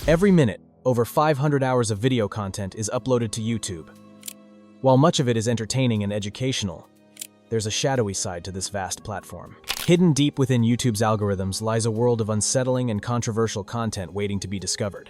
Every minute, over 500 hours of video content is uploaded to YouTube. While much of it is entertaining and educational, there's a shadowy side to this vast platform. Hidden deep within YouTube's algorithms lies a world of unsettling and controversial content waiting to be discovered.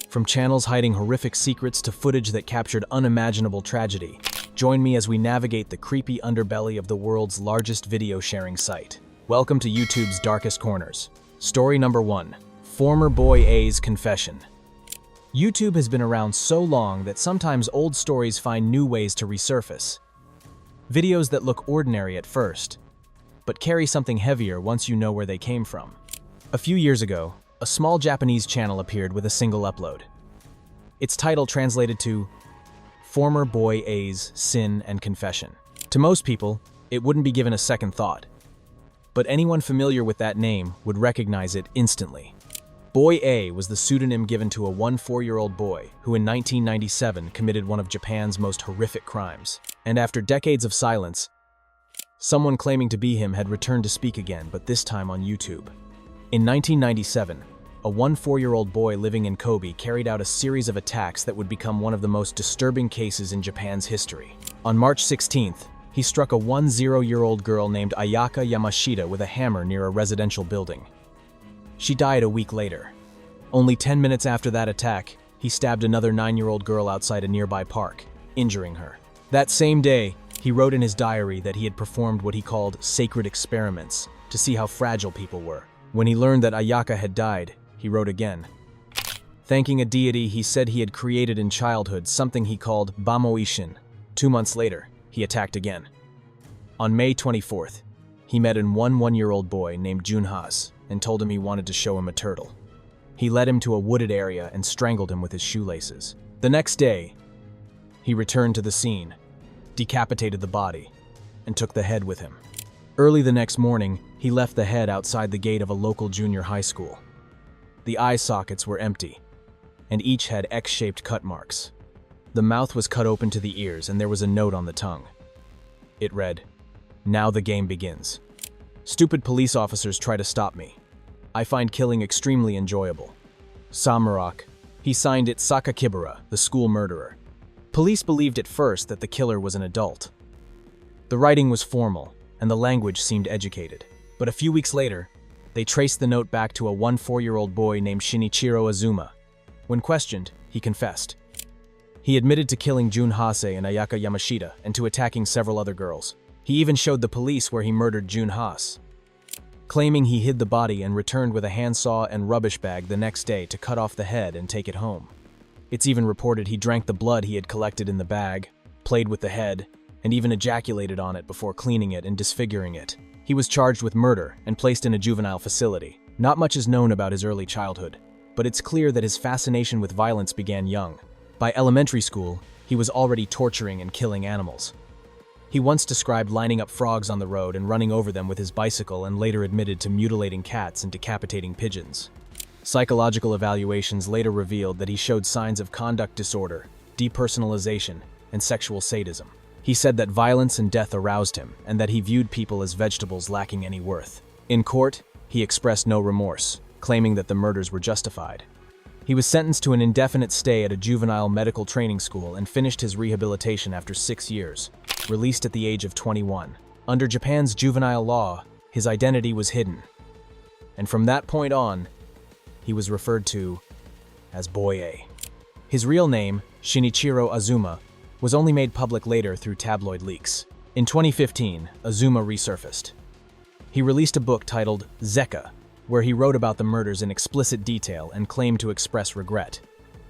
From channels hiding horrific secrets to footage that captured unimaginable tragedy, join me as we navigate the creepy underbelly of the world's largest video sharing site. Welcome to YouTube's darkest corners. Story number 1. Former Boy A's Confession. YouTube has been around so long that sometimes old stories find new ways to resurface. Videos that look ordinary at first, but carry something heavier once you know where they came from. A few years ago, a small Japanese channel appeared with a single upload. Its title translated to Former Boy A's Sin and Confession. To most people, it wouldn't be given a second thought, but anyone familiar with that name would recognize it instantly. Boy A was the pseudonym given to a 4-year-old boy who in 1997 committed one of Japan's most horrific crimes. And after decades of silence, someone claiming to be him had returned to speak again, but this time on YouTube. In 1997, a 4-year-old boy living in Kobe carried out a series of attacks that would become one of the most disturbing cases in Japan's history. On March 16th, he struck a 10-year-old girl named Ayaka Yamashita with a hammer near a residential building. She died a week later. Only 10 minutes after that attack, he stabbed another 9-year-old girl outside a nearby park, injuring her. That same day, he wrote in his diary that he had performed what he called sacred experiments to see how fragile people were. When he learned that Ayaka had died, he wrote again. Thanking a deity he said he had created in childhood, something he called Bamoishin. 2 months later, he attacked again. On May 24th, he met a 1-year-old boy named Junhas and told him he wanted to show him a turtle. He led him to a wooded area and strangled him with his shoelaces. The next day, he returned to the scene, decapitated the body, and took the head with him. Early the next morning, he left the head outside the gate of a local junior high school. The eye sockets were empty, and each had X-shaped cut marks. The mouth was cut open to the ears, and there was a note on the tongue. It read, "Now the game begins. Stupid police officers try to stop me. I find killing extremely enjoyable. Samurok." He signed it Sakakibara, the school murderer. Police believed at first that the killer was an adult. The writing was formal, and the language seemed educated. But a few weeks later, they traced the note back to a 4-year-old boy named Shinichiro Azuma. When questioned, he confessed. He admitted to killing Junhase and Ayaka Yamashita and to attacking several other girls. He even showed the police where he murdered Junhas, claiming he hid the body and returned with a handsaw and rubbish bag the next day to cut off the head and take it home. It's even reported he drank the blood he had collected in the bag, played with the head, and even ejaculated on it before cleaning it and disfiguring it. He was charged with murder and placed in a juvenile facility. Not much is known about his early childhood, but it's clear that his fascination with violence began young. By elementary school, he was already torturing and killing animals. He once described lining up frogs on the road and running over them with his bicycle, and later admitted to mutilating cats and decapitating pigeons. Psychological evaluations later revealed that he showed signs of conduct disorder, depersonalization, and sexual sadism. He said that violence and death aroused him, and that he viewed people as vegetables lacking any worth. In court, he expressed no remorse, claiming that the murders were justified. He was sentenced to an indefinite stay at a juvenile medical training school and finished his rehabilitation after 6 years, released at the age of 21. Under Japan's juvenile law, his identity was hidden, and from that point on, he was referred to as Boy A. His real name, Shinichiro Azuma, was only made public later through tabloid leaks. In 2015, Azuma resurfaced. He released a book titled Zeka, where he wrote about the murders in explicit detail and claimed to express regret.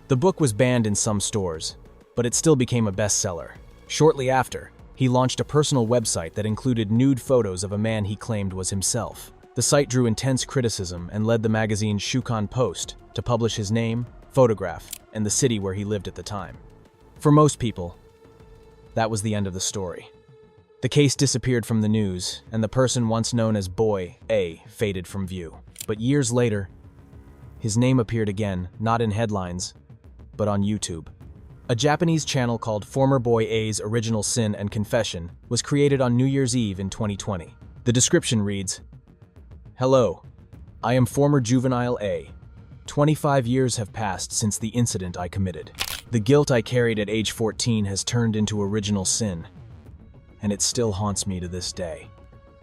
The book was banned in some stores, but it still became a bestseller. Shortly after, he launched a personal website that included nude photos of a man he claimed was himself. The site drew intense criticism and led the magazine Shukan Post to publish his name, photograph, and the city where he lived at the time. For most people, that was the end of the story. The case disappeared from the news, and the person once known as Boy A faded from view. But years later, his name appeared again, not in headlines, but on YouTube. A Japanese channel called Former Boy A's Original Sin and Confession was created on New Year's Eve in 2020. The description reads, "Hello, I am former juvenile A, 25 years have passed since the incident I committed. The guilt I carried at age 14 has turned into original sin, and it still haunts me to this day.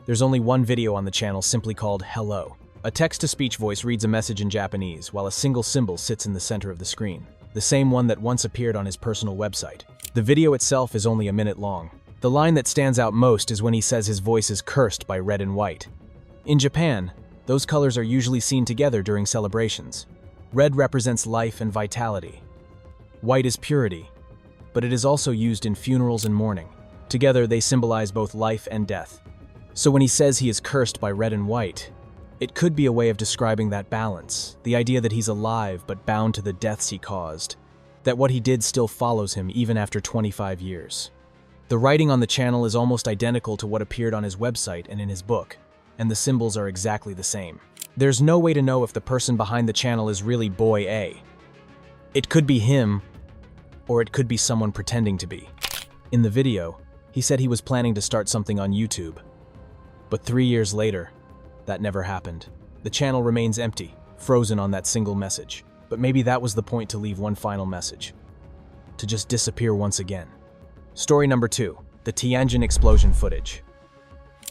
There's only one video on the channel simply called Hello. A text-to-speech voice reads a message in Japanese while a single symbol sits in the center of the screen, the same one that once appeared on his personal website. The video itself is only a minute long. The line that stands out most is when he says his voice is cursed by red and white. In Japan, those colors are usually seen together during celebrations. Red represents life and vitality. White is purity, but it is also used in funerals and mourning. Together, they symbolize both life and death. So when he says he is cursed by red and white, it could be a way of describing that balance, the idea that he's alive but bound to the deaths he caused, that what he did still follows him even after 25 years. The writing on the channel is almost identical to what appeared on his website and in his book, and the symbols are exactly the same. There's no way to know if the person behind the channel is really Boy A. It could be him, or it could be someone pretending to be. In the video, he said he was planning to start something on YouTube. But 3 years later, that never happened. The channel remains empty, frozen on that single message. But maybe that was the point, to leave one final message. To just disappear once again. Story number 2, the Tianjin explosion footage.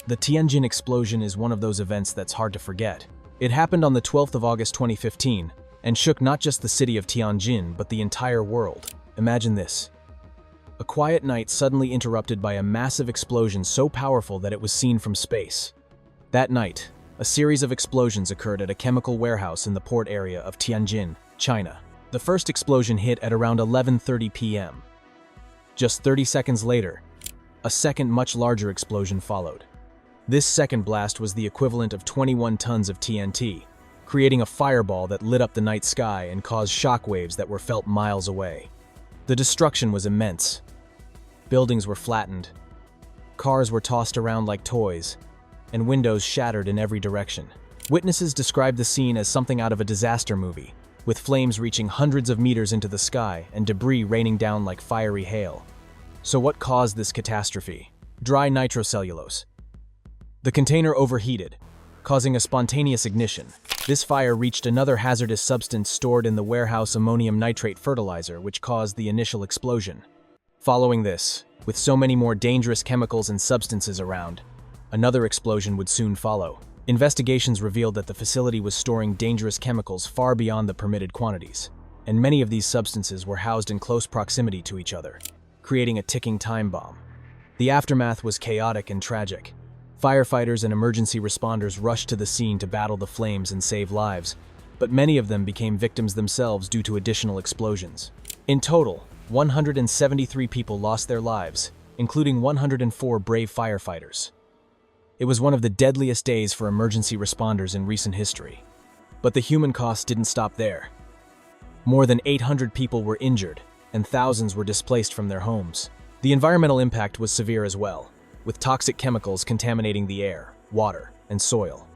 The Tianjin explosion is one of those events that's hard to forget. It happened on the 12th of August 2015 and shook not just the city of Tianjin, but the entire world. Imagine this. A quiet night suddenly interrupted by a massive explosion so powerful that it was seen from space. That night, a series of explosions occurred at a chemical warehouse in the port area of Tianjin, China. The first explosion hit at around 11:30 p.m. Just 30 seconds later, a second much larger explosion followed. This second blast was the equivalent of 21 tons of TNT, creating a fireball that lit up the night sky and caused shockwaves that were felt miles away. The destruction was immense. Buildings were flattened, cars were tossed around like toys, and windows shattered in every direction. Witnesses described the scene as something out of a disaster movie, with flames reaching hundreds of meters into the sky and debris raining down like fiery hail. So what caused this catastrophe? Dry nitrocellulose. The container overheated, causing a spontaneous ignition. This fire reached another hazardous substance stored in the warehouse, ammonium nitrate fertilizer, which caused the initial explosion. Following this, with so many more dangerous chemicals and substances around, another explosion would soon follow. Investigations revealed that the facility was storing dangerous chemicals far beyond the permitted quantities, and many of these substances were housed in close proximity to each other, creating a ticking time bomb. The aftermath was chaotic and tragic. Firefighters and emergency responders rushed to the scene to battle the flames and save lives, but many of them became victims themselves due to additional explosions. In total, 173 people lost their lives, including 104 brave firefighters. It was one of the deadliest days for emergency responders in recent history. But the human cost didn't stop there. More than 800 people were injured, and thousands were displaced from their homes. The environmental impact was severe as well, with toxic chemicals contaminating the air, water, and soil.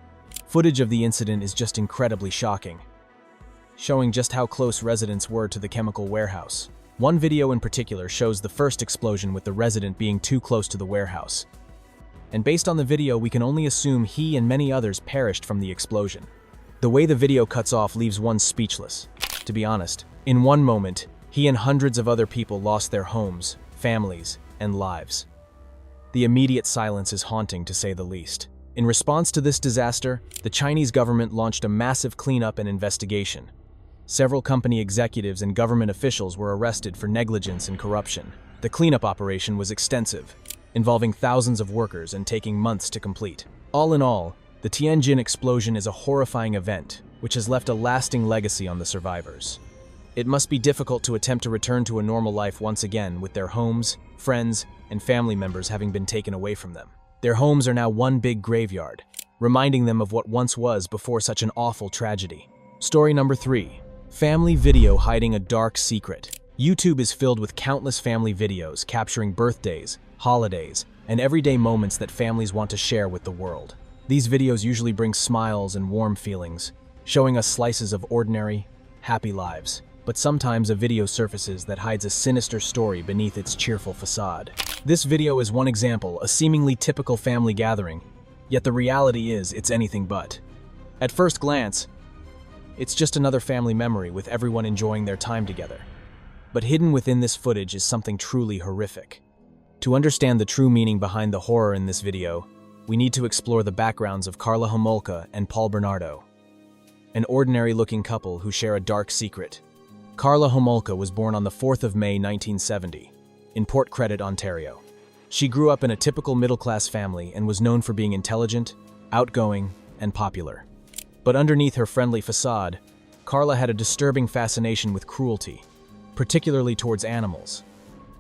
Footage of the incident is just incredibly shocking, showing just how close residents were to the chemical warehouse. One video in particular shows the first explosion with the resident being too close to the warehouse. And based on the video, we can only assume he and many others perished from the explosion. The way the video cuts off leaves one speechless. To be honest, in one moment, he and hundreds of other people lost their homes, families, and lives. The immediate silence is haunting, to say the least. In response to this disaster, the Chinese government launched a massive cleanup and investigation. Several company executives and government officials were arrested for negligence and corruption. The cleanup operation was extensive, involving thousands of workers and taking months to complete. All in all, the Tianjin explosion is a horrifying event, which has left a lasting legacy on the survivors. It must be difficult to attempt to return to a normal life once again, with their homes, friends, and family members having been taken away from them. Their homes are now one big graveyard, reminding them of what once was before such an awful tragedy. Story number 3. Family video hiding a dark secret. YouTube is filled with countless family videos capturing birthdays, holidays, and everyday moments that families want to share with the world. These videos usually bring smiles and warm feelings, showing us slices of ordinary, happy lives. But sometimes a video surfaces that hides a sinister story beneath its cheerful facade. This video is one example, a seemingly typical family gathering, yet the reality is it's anything but. At first glance, It's just another family memory with everyone enjoying their time together. But hidden within this footage is something truly horrific. To understand the true meaning behind the horror in this video, we need to explore the backgrounds of Karla Homolka and Paul Bernardo, an ordinary-looking couple who share a dark secret. Karla Homolka was born on the 4th of May 1970, in Port Credit, Ontario. She grew up in a typical middle-class family and was known for being intelligent, outgoing, and popular. But underneath her friendly facade, Karla had a disturbing fascination with cruelty, particularly towards animals.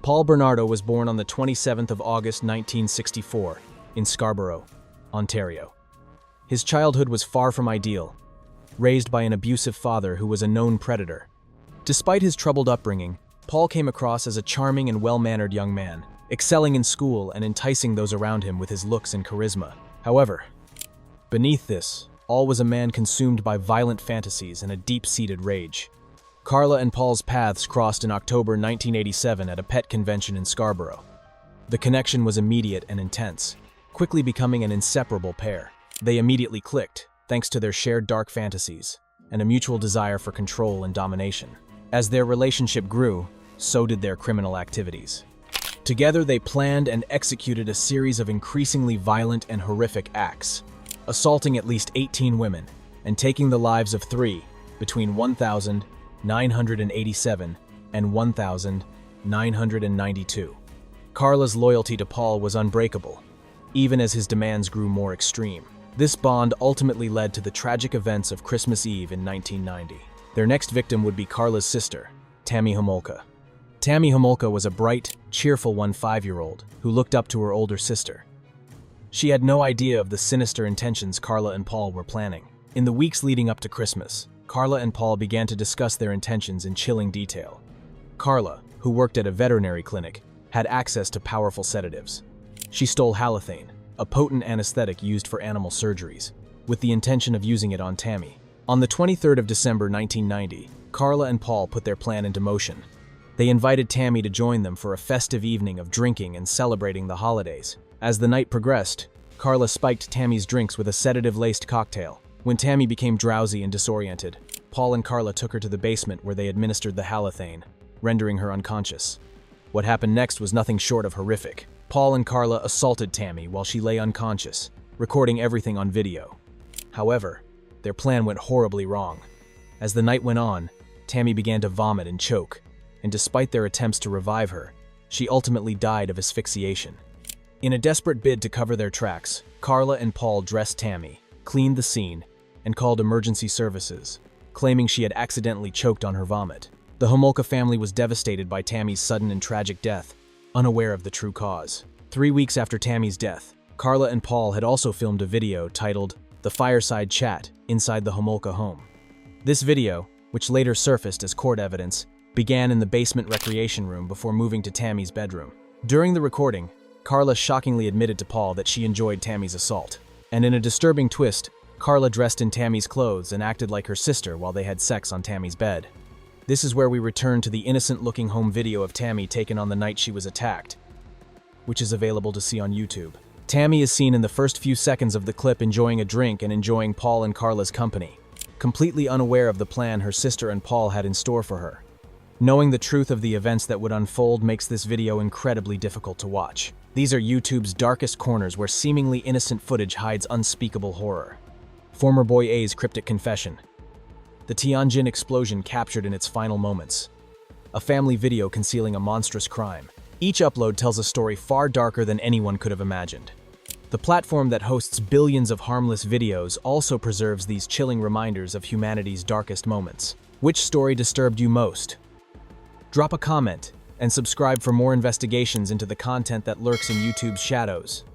Paul Bernardo was born on the 27th of August 1964 in Scarborough, Ontario. His childhood was far from ideal, raised by an abusive father who was a known predator. Despite his troubled upbringing, Paul came across as a charming and well-mannered young man, excelling in school and enticing those around him with his looks and charisma. However, beneath this, all was a man consumed by violent fantasies and a deep-seated rage. Karla and Paul's paths crossed in October 1987 at a pet convention in Scarborough. The connection was immediate and intense, quickly becoming an inseparable pair. They immediately clicked, thanks to their shared dark fantasies and a mutual desire for control and domination. As their relationship grew, so did their criminal activities. Together, they planned and executed a series of increasingly violent and horrific acts, assaulting at least 18 women and taking the lives of 3 between 1,987 and 1,992. Karla's loyalty to Paul was unbreakable, even as his demands grew more extreme. This bond ultimately led to the tragic events of Christmas Eve in 1990. Their next victim would be Karla's sister, Tammy Homolka. Tammy Homolka was a bright, cheerful 5-year-old who looked up to her older sister. She had no idea of the sinister intentions Karla and Paul were planning. In the weeks leading up to Christmas, Karla and Paul began to discuss their intentions in chilling detail. Karla, who worked at a veterinary clinic, had access to powerful sedatives. She stole halothane, a potent anesthetic used for animal surgeries, with the intention of using it on Tammy. On the 23rd of December 1990, Karla and Paul put their plan into motion. They invited Tammy to join them for a festive evening of drinking and celebrating the holidays. As the night progressed, Karla spiked Tammy's drinks with a sedative-laced cocktail. When Tammy became drowsy and disoriented, Paul and Karla took her to the basement where they administered the halothane, rendering her unconscious. What happened next was nothing short of horrific. Paul and Karla assaulted Tammy while she lay unconscious, recording everything on video. However, their plan went horribly wrong. As the night went on, Tammy began to vomit and choke, and despite their attempts to revive her, she ultimately died of asphyxiation. In a desperate bid to cover their tracks, Karla and Paul dressed Tammy, cleaned the scene, and called emergency services, claiming she had accidentally choked on her vomit. The Homolka family was devastated by Tammy's sudden and tragic death, unaware of the true cause. 3 weeks after Tammy's death, Karla and Paul had also filmed a video titled "The Fireside Chat" inside the Homolka home. This video, which later surfaced as court evidence, began in the basement recreation room before moving to Tammy's bedroom. During the recording, Karla shockingly admitted to Paul that she enjoyed Tammy's assault. And in a disturbing twist, Karla dressed in Tammy's clothes and acted like her sister while they had sex on Tammy's bed. This is where we return to the innocent-looking home video of Tammy taken on the night she was attacked, which is available to see on YouTube. Tammy is seen in the first few seconds of the clip enjoying a drink and enjoying Paul and Karla's company, completely unaware of the plan her sister and Paul had in store for her. Knowing the truth of the events that would unfold makes this video incredibly difficult to watch. These are YouTube's darkest corners where seemingly innocent footage hides unspeakable horror. Former Boy A's cryptic confession. The Tianjin explosion captured in its final moments. A family video concealing a monstrous crime. Each upload tells a story far darker than anyone could have imagined. The platform that hosts billions of harmless videos also preserves these chilling reminders of humanity's darkest moments. Which story disturbed you most? Drop a comment and subscribe for more investigations into the content that lurks in YouTube's shadows.